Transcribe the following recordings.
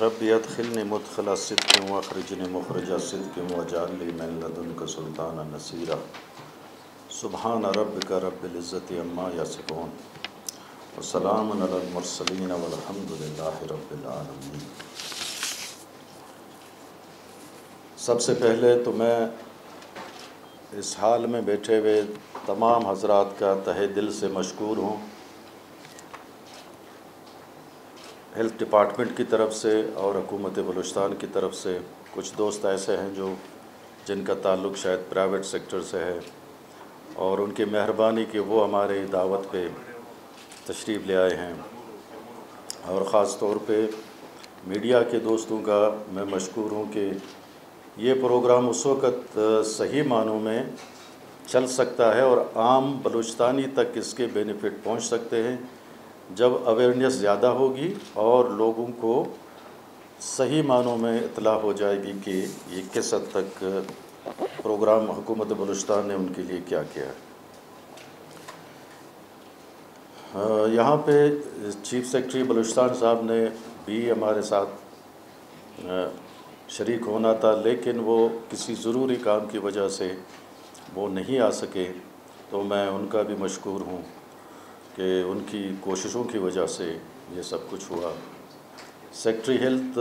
رب ادخلنی مدخل صدق واخرجنی مخرج صدق واجعل لی من لدنک سلطانا نصیرا سبحان ربک رب العزت عما یصفون وسلام علی المرسلین والحمد للہ رب العالمین۔ سب سے پہلے تو میں اس حال میں بیٹھے ہوئے تمام حضرات کا تہہ دل سے مشکور ہوں، ہیلتھ ڈپارٹمنٹ کی طرف سے اور حکومت بلوچستان کی طرف سے۔ کچھ دوست ایسے ہیں جن کا تعلق شاید پرائیویٹ سیکٹر سے ہے، اور ان کی مہربانی کہ وہ ہمارے دعوت پہ تشریف لے آئے ہیں، اور خاص طور پہ میڈیا کے دوستوں کا میں مشکور ہوں کہ یہ پروگرام اس وقت صحیح معنوں میں چل سکتا ہے اور عام بلوچستانی تک اس کے بینیفٹ پہنچ سکتے ہیں جب اویئرنیس زیادہ ہوگی اور لوگوں کو صحیح معنوں میں اطلاع ہو جائے گی کہ یہ کس حد تک پروگرام حکومت بلوچستان نے ان کے لیے کیا کیا ہے۔ یہاں پہ چیف سیکرٹری بلوچستان صاحب نے بھی ہمارے ساتھ شریک ہونا تھا، لیکن وہ کسی ضروری کام کی وجہ سے وہ نہیں آ سکے، تو میں ان کا بھی مشکور ہوں کہ ان کی کوششوں کی وجہ سے یہ سب کچھ ہوا۔ سیکرٹری ہیلتھ،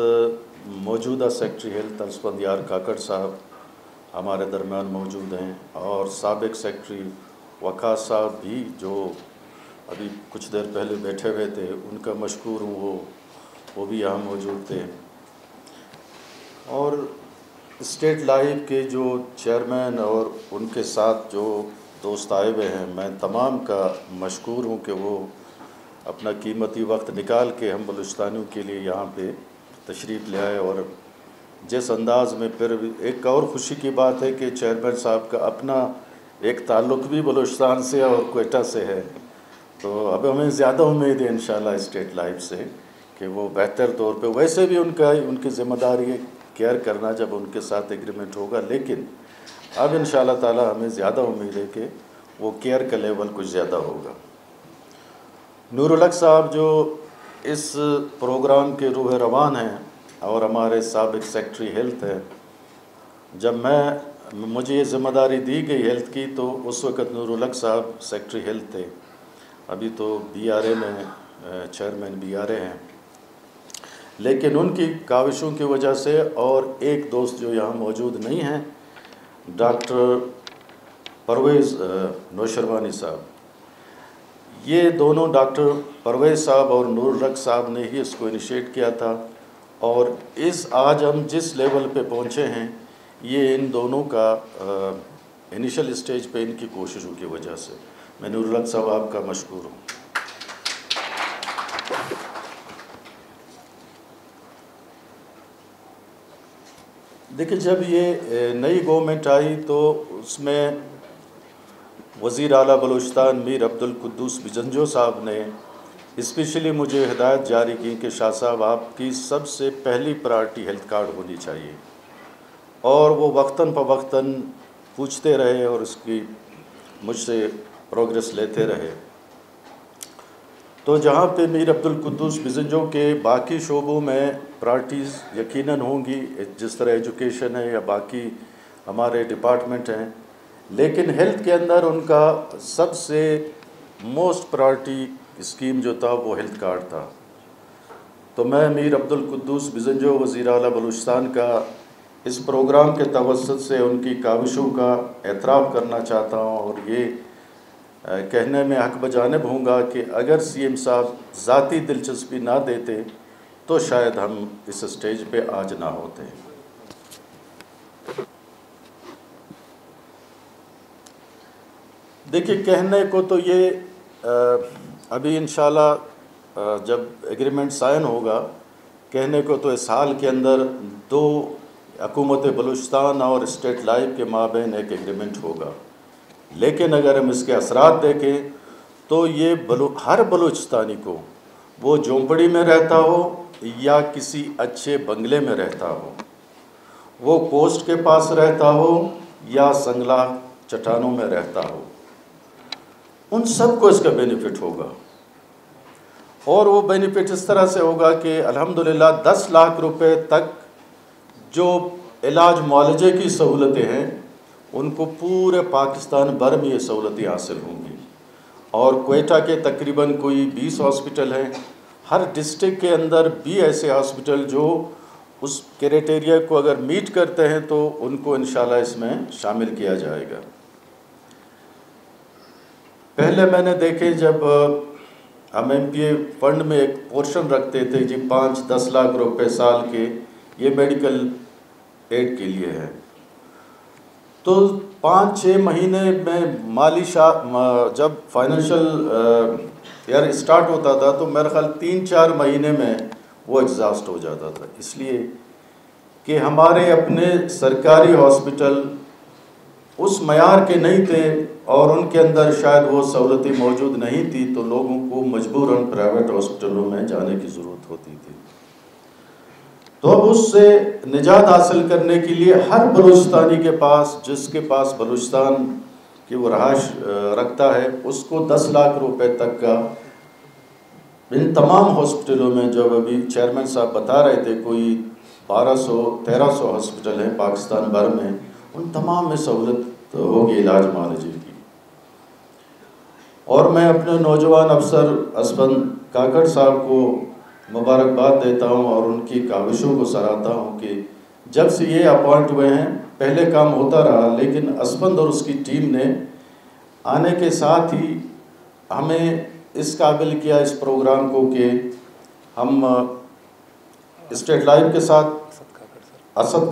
موجودہ سیکرٹری ہیلتھ اسفندیار کاکڑ صاحب ہمارے درمیان موجود ہیں، اور سابق سیکرٹری وقاص صاحب بھی جو ابھی کچھ دیر پہلے بیٹھے ہوئے تھے، ان کا مشکور ہوں، وہ بھی یہاں موجود تھے، اور اسٹیٹ لائف کے جو چیئرمین اور ان کے ساتھ جو دوست آئے ہوئے ہیں، میں تمام کا مشکور ہوں کہ وہ اپنا قیمتی وقت نکال کے ہم بلوچستانیوں کے لیے یہاں پہ تشریف لے آئے۔ اور جس انداز میں، پھر ایک اور خوشی کی بات ہے کہ چیئرمین صاحب کا اپنا ایک تعلق بھی بلوچستان سے اور کوئٹہ سے ہے، تو اب ہمیں زیادہ امید ہے انشاءاللہ اسٹیٹ لائف سے کہ وہ بہتر طور پہ، ویسے بھی ان کی ذمہ داری ہے کیئر کرنا جب ان کے ساتھ ایگریمنٹ ہوگا، لیکن اب انشاءاللہ تعالی ہمیں زیادہ امید ہے کہ وہ کیئر کا لیول کچھ زیادہ ہوگا۔ نور الحق صاحب جو اس پروگرام کے روح روان ہیں اور ہمارے سابق سیکرٹری ہیلتھ ہیں، جب مجھے یہ ذمہ داری دی گئی ہیلتھ کی، تو اس وقت نور الحق صاحب سیکرٹری ہیلتھ تھے، ابھی تو بی آر اے میں چیئرمین بی آر اے ہیں، لیکن ان کی کاوشوں کی وجہ سے، اور ایک دوست جو یہاں موجود نہیں ہیں، ڈاکٹر پرویز نوشروانی صاحب، یہ دونوں ڈاکٹر پرویز صاحب اور نور الحق صاحب نے ہی اس کو انیشیٹ کیا تھا، اور آج ہم جس لیول پہ پہنچے ہیں، یہ ان دونوں کا انیشل اسٹیج پہ ان کی کوششوں کی وجہ سے۔ میں نور الحق صاحب آپ کا مشکور ہوں۔ دیکھیں، جب یہ نئی گورنمنٹ آئی تو اس میں وزیر اعلیٰ بلوچستان میر عبدالقدوس بجنجو صاحب نے اسپیشلی مجھے ہدایت جاری کی کہ شاہ صاحب آپ کی سب سے پہلی پرائرٹی ہیلتھ کارڈ ہونی چاہیے، اور وہ وقتاً فوقتاً پوچھتے رہے اور اس کی مجھ سے پروگریس لیتے رہے۔ تو جہاں پہ میر عبدالقدوس بجنجو کے باقی شعبوں میں پرائرٹیز یقیناً ہوں گی، جس طرح ایجوکیشن ہے یا باقی ہمارے ڈپارٹمنٹ ہیں، لیکن ہیلتھ کے اندر ان کا سب سے موسٹ پرائرٹی اسکیم جو تھا وہ ہیلتھ کارڈ تھا۔ تو میں میر عبدالقدوس بجنجو وزیر اعلیٰ بلوچستان کا اس پروگرام کے توسط سے ان کی کاوشوں کا اعتراف کرنا چاہتا ہوں، اور یہ کہنے میں حق بجانب ہوں گا کہ اگر سی ایم صاحب ذاتی دلچسپی نہ دیتے تو شاید ہم اس اسٹیج پہ آج نہ ہوتے۔ دیکھیے، کہنے کو تو یہ ابھی انشاءاللہ جب ایگریمنٹ سائن ہوگا، کہنے کو تو اس سال کے اندر دو حکومت بلوچستان اور اسٹیٹ لائف کے مابین ایک ایگریمنٹ ہوگا، لیکن اگر ہم اس کے اثرات دیکھیں تو یہ ہر بلوچستانی کو، وہ جھونپڑی میں رہتا ہو یا کسی اچھے بنگلے میں رہتا ہو، وہ کوسٹ کے پاس رہتا ہو یا سنگلا چٹانوں میں رہتا ہو، ان سب کو اس کا بینیفٹ ہوگا۔ اور وہ بینیفٹ اس طرح سے ہوگا کہ الحمدللہ 10 لاکھ روپے تک جو علاج معالجے کی سہولتیں ہیں ان کو پورے پاکستان بھر میں یہ سہولتیں حاصل ہوں گی. اور کوئٹہ کے تقریباً کوئی 20 ہاسپٹل ہیں. ہر ڈسٹرکٹ کے اندر بھی ایسے ہاسپٹل جو اس کرائٹیریا کو اگر میٹ کرتے ہیں تو ان کو انشاءاللہ اس میں شامل کیا جائے گا. پہلے میں نے دیکھے جب ہم ایم پی اے فنڈ میں ایک پورشن رکھتے تھے جی 5-10 لاکھ روپے سال کے یہ میڈیکل ایڈ کے لیے ہے، تو 5-6 مہینے میں مالی جب فائنینشل ایئر اسٹارٹ ہوتا تھا تو میرے خیال 3-4 مہینے میں وہ ایگزاسٹ ہو جاتا تھا، اس لیے کہ ہمارے اپنے سرکاری ہاسپٹل اس معیار کے نہیں تھے اور ان کے اندر شاید وہ سہولتیں موجود نہیں تھی، تو لوگوں کو مجبوراً پرائیویٹ ہاسپٹلوں میں جانے کی ضرورت ہوتی تھی. تو اب اس سے نجات حاصل کرنے کے لیے ہر بلوچستانی کے پاس جس کے پاس بلوچستان کی وہ رہائش رکھتا ہے اس کو 10 لاکھ روپے تک کا ان تمام ہاسپٹلوں میں، جو ابھی چیئرمین صاحب بتا رہے تھے کوئی 1200-1300 ہاسپٹل ہیں پاکستان بھر میں، ان تمام میں سہولت ہوگی علاج معالجے کی. اور میں اپنے نوجوان افسر اسپند کاکڑ صاحب کو مبارکباد دیتا ہوں اور ان کی کاوشوں کو سراہتا ہوں کہ جب سے یہ اپوائنٹ ہوئے ہیں پہلے کام ہوتا رہا، لیکن اسپند اور اس کی ٹیم نے آنے کے ساتھ ہی ہمیں اس قابل کیا اس پروگرام کو کہ ہم اسٹیٹ لائف کے ساتھ اسد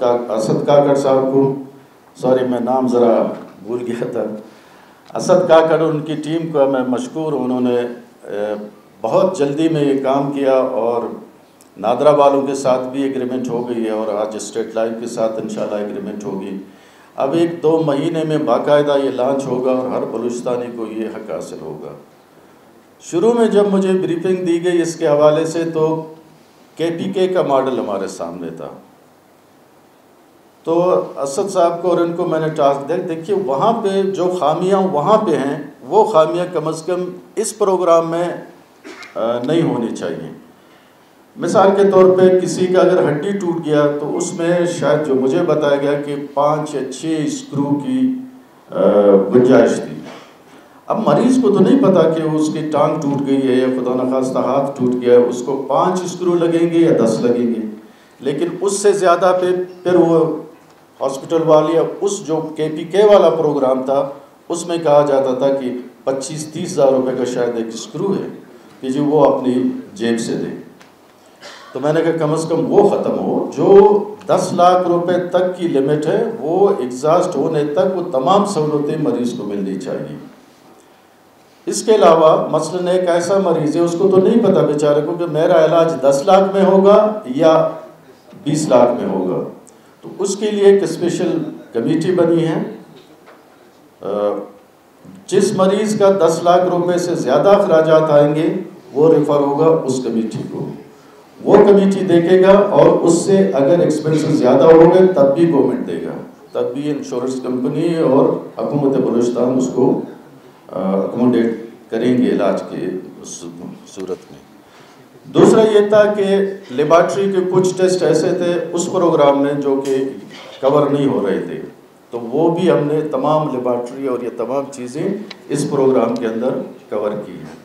کاکڑ صاحب کو، سوری میں نام ذرا بھول گیا تھا، اسد کاکڑ ان کی ٹیم کو میں مشکور ہوں، انہوں نے بہت جلدی میں یہ کام کیا اور نادرہ والوں کے ساتھ بھی ایگریمنٹ ہو گئی ہے اور آج اسٹیٹ لائف کے ساتھ انشاءاللہ ایگریمنٹ ہوگی. اب 1-2 مہینے میں باقاعدہ یہ لانچ ہوگا اور ہر بلوچستانی کو یہ حق حاصل ہوگا. شروع میں جب مجھے بریفنگ دی گئی اس کے حوالے سے تو KPK کا ماڈل ہمارے سامنے تھا، تو اسد صاحب کو اور ان کو میں نے ٹاسک دیا، دیکھیے وہاں پہ جو خامیاں وہاں پہ ہیں وہ خامیاں کم از کم اس پروگرام میں نہیں ہونی چاہیے. مثال کے طور پہ کسی کا اگر ہڈی ٹوٹ گیا تو اس میں شاید جو مجھے بتایا گیا کہ 5 یا 6 اسکرو کی گنجائش تھی. اب مریض کو تو نہیں پتا کہ اس کی ٹانگ ٹوٹ گئی ہے یا خدا نخواستہ ہاتھ ٹوٹ گیا ہے، اس کو 5 اسکرو لگیں گے یا 10 لگیں گے، لیکن اس سے زیادہ پھر وہ ہاسپٹل والے اس جو KPK والا پروگرام تھا اس میں کہا جاتا تھا کہ 25-30 ہزار روپے کا شاید ایک اسکرو ہے کہ جو وہ اپنی جیب سے دے. تو میں نے کہا کم از کم وہ ختم ہو، جو 10 لاکھ روپے تک کی لمٹ ہے وہ ایگزاسٹ ہونے تک وہ تمام سہولتیں مریض کو ملنی چاہیے. اس کے علاوہ مثلاً ایک ایسا مریض ہے اس کو تو نہیں پتا بیچارے کو کہ میرا علاج 10 لاکھ میں ہوگا یا 20 لاکھ میں ہوگا، تو اس کے لیے ایک اسپیشل کمیٹی بنی ہے. جس مریض کا 10 لاکھ روپے سے زیادہ اخراجات آئیں گے وہ ریفر ہوگا اس کمیٹی کو، وہ کمیٹی دیکھے گا اور اس سے اگر ایکسپینسز زیادہ ہو گئے تب بھی گورنمنٹ دے گا، تب بھی انشورنس کمپنی اور حکومت بلوچستان اس کو اکوموڈیٹ کریں گے علاج کے صورت میں. دوسرا یہ تھا کہ لیبارٹری کے کچھ ٹیسٹ ایسے تھے اس پروگرام میں جو کہ کور نہیں ہو رہے تھے، تو وہ بھی ہم نے تمام لیبارٹری اور یہ تمام چیزیں اس پروگرام کے اندر کور کی ہیں.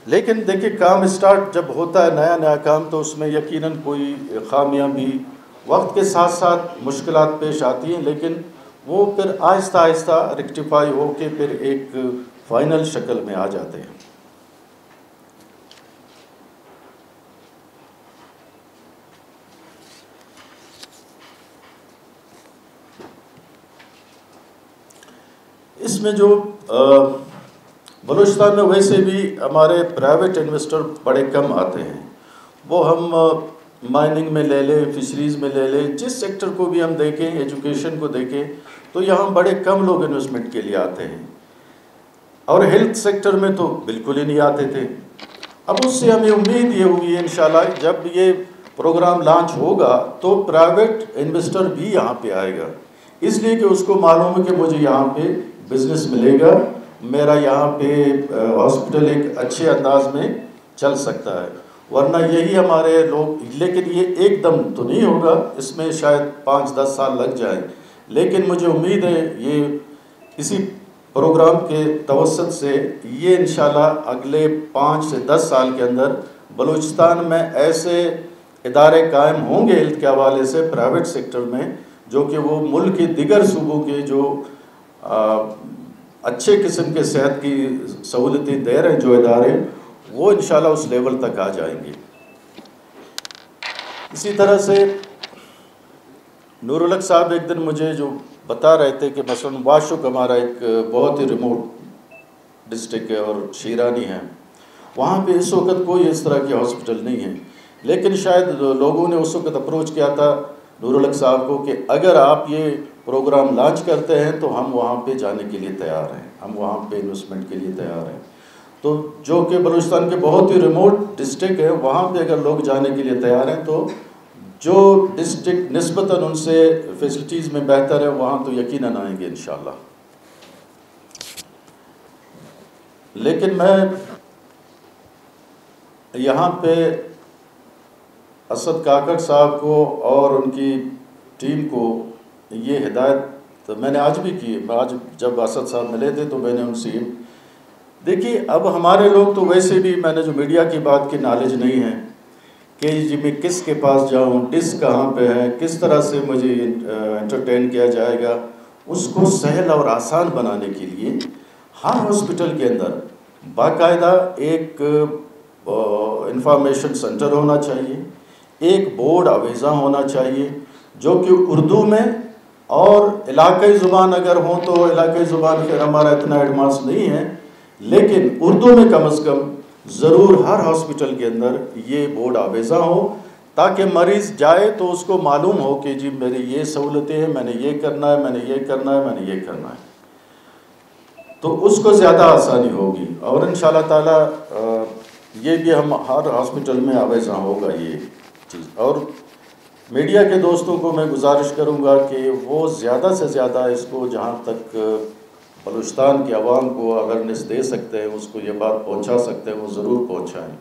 لیکن دیکھیں کام اسٹارٹ جب ہوتا ہے نیا کام تو اس میں یقیناً کوئی خامیاں بھی وقت کے ساتھ ساتھ مشکلات پیش آتی ہیں، لیکن وہ پھر آہستہ آہستہ ریکٹیفائی ہو کے پھر ایک فائنل شکل میں آ جاتے ہیں. اس میں جو بلوچستان میں ویسے بھی ہمارے پرائیویٹ انویسٹر بڑے کم آتے ہیں، وہ ہم مائننگ میں لے لیں، فشریز میں لے لیں، جس سیکٹر کو بھی ہم دیکھیں، ایجوکیشن کو دیکھیں، تو یہاں بڑے کم لوگ انویسٹمنٹ کے لیے آتے ہیں، اور ہیلتھ سیکٹر میں تو بالکل ہی نہیں آتے تھے. اب اس سے ہمیں امید یہ ہوئی ہے انشاءاللہ جب یہ پروگرام لانچ ہوگا تو پرائیویٹ انویسٹر بھی یہاں پہ آئے گا، اس لیے کہ اس کو معلوم ہے کہ مجھے یہاں پہ بزنس ملے گا، میرا یہاں پہ ہاسپٹل ایک اچھے انداز میں چل سکتا ہے، ورنہ یہی ہمارے لوگ، لیکن یہ ایک دم تو نہیں ہوگا، اس میں شاید 5-10 سال لگ جائیں، لیکن مجھے امید ہے یہ اسی پروگرام کے توسط سے یہ انشاءاللہ اگلے 5 سے 10 سال کے اندر بلوچستان میں ایسے ادارے قائم ہوں گے ہیلتھ کے حوالے سے پرائیویٹ سیکٹر میں، جو کہ وہ ملک کے دیگر صوبوں کے جو اچھے قسم کے صحت کی سہولتیں دے رہے ہیں جو ادارے، وہ انشاءاللہ اس لیول تک آ جائیں گے۔ اسی طرح سے نور الحق صاحب ایک دن مجھے جو بتا رہے تھے کہ مثلا واشک ہمارا ایک بہت ہی ریموٹ ڈسٹرکٹ ہے اور شیرانی ہے، وہاں پہ اس وقت کوئی اس طرح کی ہاسپٹل نہیں ہے، لیکن شاید لوگوں نے اس وقت اپروچ کیا تھا نور الحق صاحب کو کہ اگر آپ یہ پروگرام لانچ کرتے ہیں تو ہم وہاں پہ جانے کے لیے تیار ہیں، ہم وہاں پہ انویسٹمنٹ کے لیے تیار ہیں۔ تو جو کہ بلوچستان کے بہت ہی ریموٹ ڈسٹرکٹ ہے، وہاں پہ اگر لوگ جانے کے لیے تیار ہیں تو جو ڈسٹرکٹ نسبتاً ان سے فیسلٹیز میں بہتر ہے وہاں تو یقیناً آئیں گے انشاءاللہ۔ لیکن میں یہاں پہ اسد کاکڑ صاحب کو اور ان کی ٹیم کو یہ ہدایت میں نے آج بھی کی، آج جب اسد صاحب ملے تھے تو میں نے ان سے دیکھیے، اب ہمارے لوگ تو ویسے بھی، میں نے جو میڈیا کی بات کی نالج نہیں ہے کہ جی میں کس کے پاس جاؤں، ڈس کہاں پہ ہے، کس طرح سے مجھے انٹرٹین کیا جائے گا، اس کو سہل اور آسان بنانے کے لیے ہر ہاسپٹل کے اندر باقاعدہ ایک انفارمیشن سینٹر ہونا چاہیے، ایک بورڈ آویزاں ہونا چاہیے جو کہ اردو میں اور علاقائی زبان اگر ہوں تو علاقائی زبان پھر ہمارا اتنا ایڈوانس نہیں ہے، لیکن اردو میں کم از کم ضرور ہر ہاسپٹل کے اندر یہ بورڈ آویزاں ہو تاکہ مریض جائے تو اس کو معلوم ہو کہ جی میری یہ سہولتیں ہیں، میں نے یہ کرنا ہے، میں نے یہ کرنا ہے، میں نے یہ کرنا ہے، تو اس کو زیادہ آسانی ہوگی، اور انشاءاللہ تعالی یہ بھی ہم ہر ہاسپٹل میں آویزاں ہوگا یہ چیز۔ اور میڈیا کے دوستوں کو میں گزارش کروں گا کہ وہ زیادہ سے زیادہ اس کو جہاں تک بلوچستان کے عوام کو اویئرنیس دے سکتے ہیں، اس کو یہ بات پہنچا سکتے ہیں، وہ ضرور پہنچائیں۔